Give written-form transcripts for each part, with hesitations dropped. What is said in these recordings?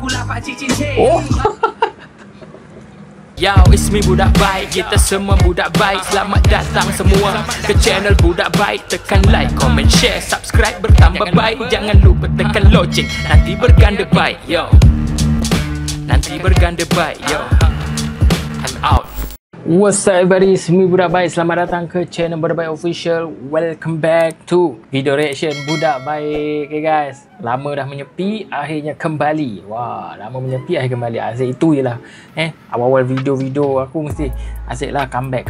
Oh. Yo, it's me Budak Baik. Kita semua budak baik. Selamat datang semua ke channel Budak Baik. Tekan like, comment, share, subscribe. Bertambah baik. Jangan lupa tekan loceng. Nanti berganda baik, yo. Nanti berganda baik, yo. I'm out. What's up everybody, it's me Budak Baik. Selamat datang ke channel Budak Baik Official. Welcome back to video reaction Budak Baik. Okay guys, lama dah menyepi, akhirnya kembali. Wah, lama menyepi, akhirnya kembali. Asyik itu je lah. Awal-awal video-video aku mesti asyik lah comeback.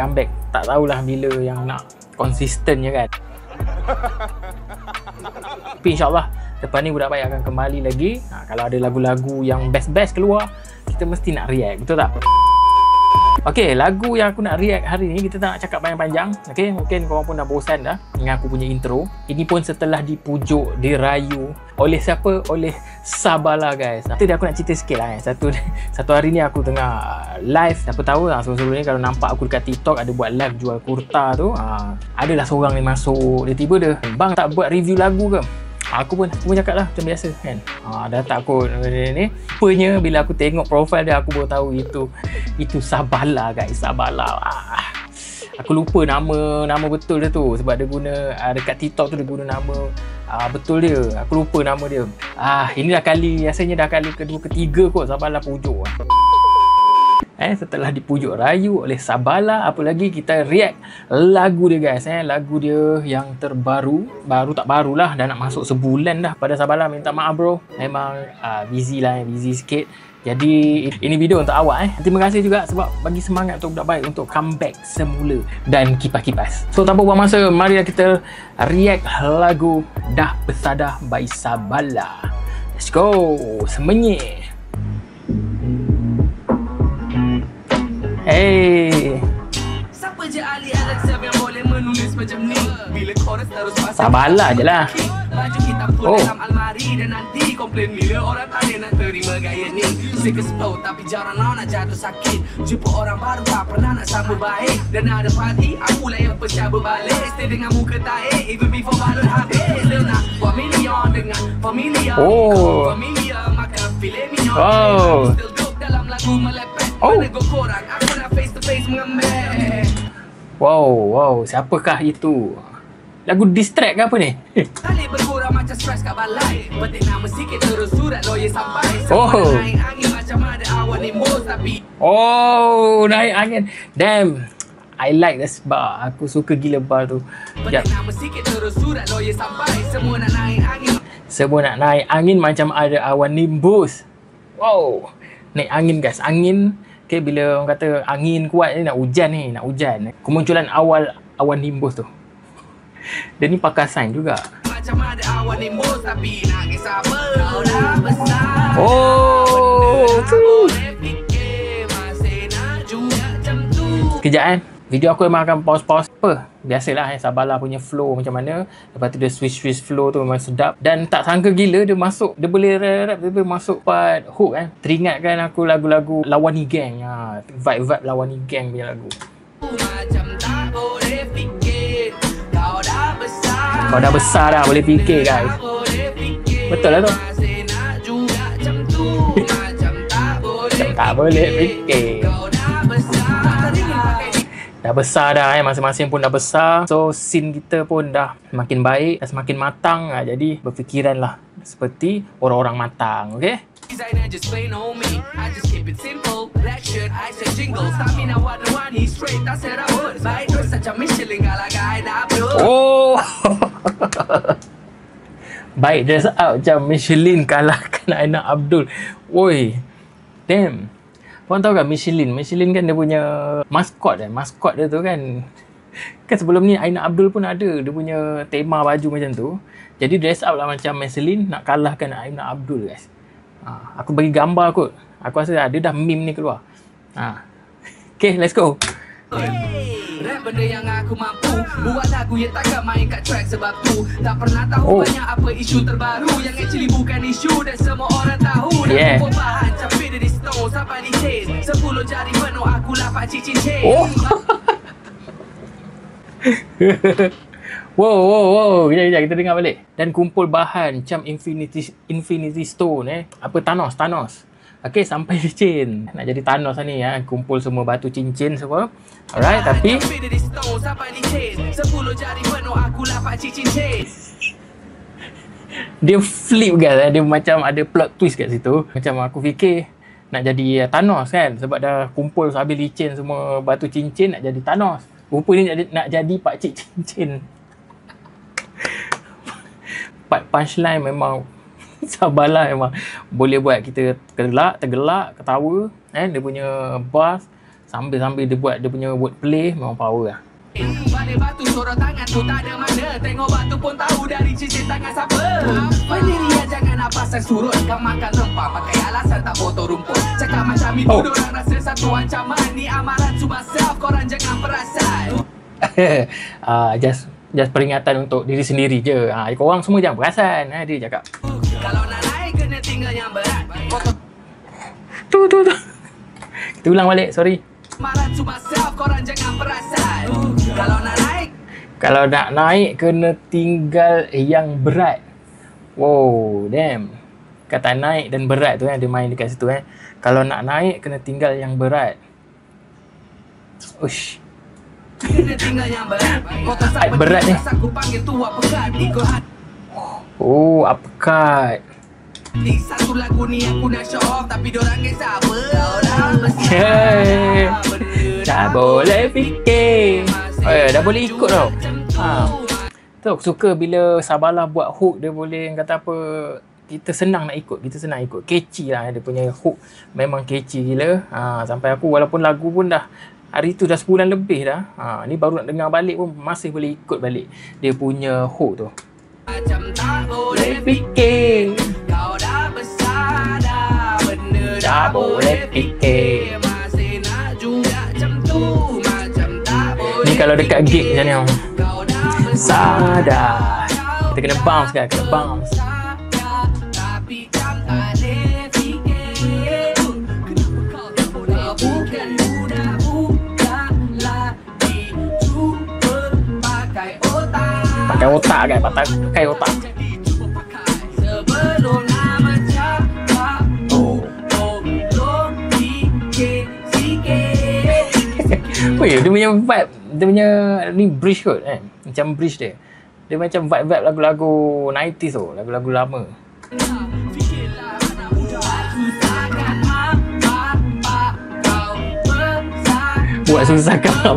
Tak tahulah bila yang nak konsisten je kan. Tapi insyaAllah depan ni Budak Baik akan kembali lagi. Kalau ada lagu-lagu yang best-best keluar, kita mesti nak react, betul tak? Okay, lagu yang aku nak react hari ni, kita tak nak cakap panjang-panjang. Okay, mungkin korang pun dah bosan dah dengan aku punya intro. Ini pun setelah dipujuk, dirayu oleh siapa? Oleh Sabala guys. Nanti aku nak cerita sikit lah. Satu hari ni aku tengah live. Siapa tahu lah sebelum ni kalau nampak aku dekat TikTok ada buat live jual kurta tu, adalah seorang yang masuk. Dia tiba dia, bang tak buat review lagu ke? Aku pun cakap lah macam biasa kan. Dah takut ni. Rupanya bila aku tengok profile dia, aku baru tahu itu Sabala guys. Sabala. Aku lupa nama betul dia tu. Sebab dia guna dekat TikTok tu dia guna nama betul dia. Aku lupa nama dia. Ini rasanya dah kali kedua ketiga kot Sabala pujuk. Setelah dipujuk rayu oleh Sabala, apa lagi kita react lagu dia guys. Lagu dia yang terbaru, baru tak barulah, dah nak masuk sebulan dah. Pada Sabala minta maaf bro, memang busy sikit. Jadi ini video untuk awak. Terima kasih juga sebab bagi semangat untuk Budak Baik untuk comeback semula dan kipas-kipas. So tanpa buang masa, mari kita react lagu Dah Bersadah by Sabala. Let's go. Semenyih. Siapa je ahli Alexa yang boleh menulis macam ni? Bila chorus terus pasang Sabala je lah. Baju kita pun dalam almari dan nanti komplain bila orang tanya nak terima gaya ni. Sick as flow tapi jarang nak jatuh sakit. Jumpa orang baru tak pernah nak sambut baik. Dan ada party, akulah yang pecah berbalik. Stay dengan muka taik even before balon habis. Still nak familiar dengan familiar. Kau familiar maka filet mignon. Still dope dalam lagu melepet. Nego korang, aku nak face to face mengambil. Wow, siapakah itu? Lagu diss track ke apa ni? Kali berkurang macam stress kat balai. Petik nama sikit terus surat lawyer sampai. Semua naik angin macam ada awan nimbus tapi naik angin. Damn, I like this bar. Aku suka gila bar tu. Petik nama sikit terus surat lawyer sampai. Semua nak naik angin. Semua nak naik angin macam ada awan nimbus. Wow, naik angin guys. Angin. Okay, bila orang kata angin kuat ni nak hujan. Kemunculan awal awan nimbus tu. Dia ni pakai sign juga. Macam ada awan nimbus tapi nak kisah apa? Kau dah besar. Kejap video aku memang akan pause. Apa? Biasalah Sabala punya flow macam mana. Lepas tu dia switch flow tu memang sedap. Dan tak sangka gila dia masuk. Dia boleh rap, dia masuk part hook Teringatkan aku lagu-lagu Lawani Gang. Vibe Lawani Gang punya lagu. Kau dah besar dah boleh fikir guys. Betul lah tu. Tak boleh fikir. Dah besar dah masing-masing pun dah besar. So scene kita pun dah makin baik, dah semakin matang. Jadi berfikiranlah seperti orang-orang matang, okay? Baik dress up macam Michelin kalahkan Aina Abdul. Woi, damn. Korang tahu kan Michelin kan dia punya maskot dia tu kan. Kan sebelum ni Aina Abdul pun ada dia punya tema baju macam tu. Jadi dress up lah macam Michelin nak kalahkan Aina Abdul guys. Aku bagi gambar kot. Aku rasa dia dah meme ni keluar. Okay, let's go. Rap benda yang aku mampu. Buat lagu yang takkan main kat track sebab tu tak pernah tahu banyak apa isu terbaru yang actually bukan isu dan semua orang tahu. Dan aku bahan capek dari stone sampai di chain. 10 jari penuh aku lapak cincin chain. Wow. Kejap, kita dengar balik. Dan kumpul bahan macam Infinity Stone Apa Thanos. Okey, sampai licin. Nak jadi Thanos lah ni kumpul semua batu cincin semua. Alright, tapi dia flip guys. Dia macam ada plot twist kat situ. Macam aku fikir nak jadi Thanos kan, sebab dah kumpul habis licin semua batu cincin, nak jadi Thanos. Rupanya nak jadi pakcik cincin. Punchline memang Sabarlah memang boleh buat kita tergelak, ketawa dia punya bars sambil dia buat dia punya wordplay memang power lah. Balik batu sorot tangan tu tak ada mana. Tengok batu pun tahu dari cincin tangan siapa. Pendirian jangan napasan surut. Kau makan rempah pakai alasan tak potong rumput. Cakap macam itu dorang rasa satu ancaman. Ni amaran to myself, korang jangan perasan. Just peringatan untuk diri sendiri je. Korang semua jangan perasan. Dia cakap. Kalau nak naik kena tinggal yang berat. Tu. Kita ulang balik, sorry. Amaran to myself, korang jangan perasan. Kalau nak naik kena tinggal yang berat. Wow, damn. Kata naik dan berat tu dia main dekat situ Kalau nak naik kena tinggal yang berat. Ush. Kena tinggal yang berat. Berat ni. Aku panggil tu uppercut. Oh, uppercut. Di satu lagu ni aku nak show off, tapi dorang kisah apa? Dah boleh fikir. Dah boleh ikut tau. Tu aku suka bila Sabarlah buat hook, dia boleh kata apa, kita senang nak ikut, catchy lah dia punya hook, memang catchy gila. Sampai aku walaupun lagu pun dah hari tu dah sebulan lebih dah, ni baru nak dengar balik pun masih boleh ikut balik dia punya hook tu. Macam tak boleh fikir, kau dah besar dah, benda dah boleh fikir, masih nak juga macam tu, macam tak boleh. Ni kalau dekat gig macam ni sadar, kita kena bounce kan, kena bounce. Tapi kan tak boleh fikir, kenapa kau bukan mudah buka lagi, cuba pakai otak. Pakai otak kan, pakai otak. Sebelum nama cakap, fikir sikit. Weh, dia punya vibe, dia punya ni bridge kot macam bridge dia. Dia macam vibe lagu-lagu 90s tu, lagu-lagu lama. Buat susah kau.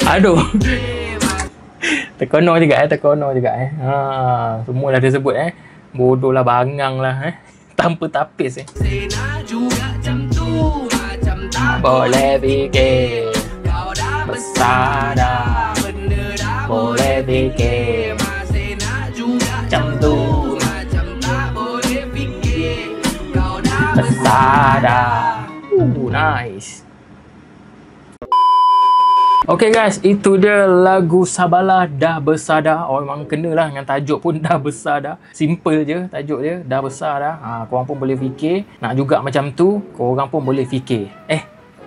Aduh. Terkono juga semua dah dia sebut bodoh lah, bangang lah tanpa tapis boleh fikir, besar dah, boleh fikir, macam tu, besar dah. Nice. Okay guys, itu dia lagu Sabarlah Dah Besar Dah. Memang kena lah dengan tajuk pun dah besar dah. Simple je tajuk dia, dah besar dah. Korang pun boleh fikir. Nak juga macam tu, korang pun boleh fikir.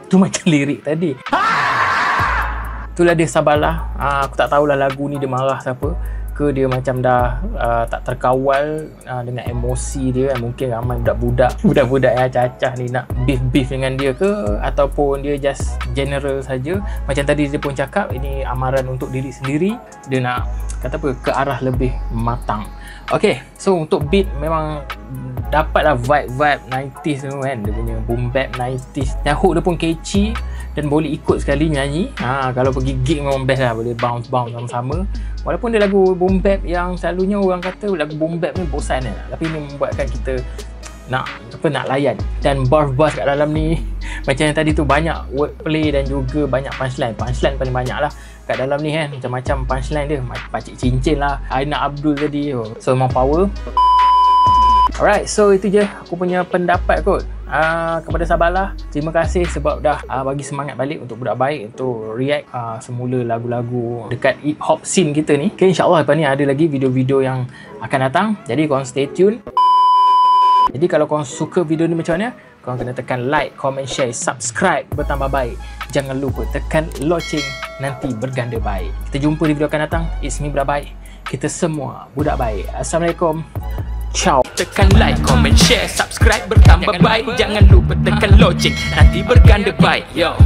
Tu macam lirik tadi. Itulah dia Sabarlah. Aku tak tahulah lagu ni dia marah siapa. Ke dia macam dah tak terkawal dengan emosi dia. Mungkin ramai budak-budak yang cacah ni nak beef dengan dia ke, ataupun dia just general saja. Macam tadi dia pun cakap, ini amaran untuk diri sendiri. Dia nak kata apa, ke arah lebih matang. Okay, so untuk beat memang dapatlah vibe 90s tu kan. Dia punya boom bap 90s. Dan hook dia pun catchy dan boleh ikut sekali nyanyi. Kalau pergi gig memang best lah, boleh bounce sama-sama. Walaupun dia lagu boom bap yang selalunya orang kata lagu boom bap ni bosan lah, tapi ni membuatkan kita nak layan. Dan bars kat dalam ni macam yang tadi tu, banyak wordplay dan juga banyak punchline paling banyak lah kat dalam ni kan. Macam-macam punchline dia, pakcik cincin lah, Aina Abdul tadi. So memang power. Alright, so itu je aku punya pendapat kot kepada Sabarlah. Terima kasih sebab dah bagi semangat balik untuk Budak Baik untuk react semula lagu-lagu dekat hip hop scene kita ni. Okay, insyaAllah lepas ni ada lagi video-video yang akan datang, jadi korang stay tune. Jadi kalau korang suka video ni macam mana, korang kena tekan like, comment, share, subscribe bertambah baik. Jangan lupa tekan loceng, nanti berganda baik. Kita jumpa di video akan datang. It's me, Budak Baik. Kita semua budak baik. Assalamualaikum. Ciao. Tekan like, comment, share, subscribe bertambah baik. Jangan lupa tekan loceng, nanti berganda baik. Yo.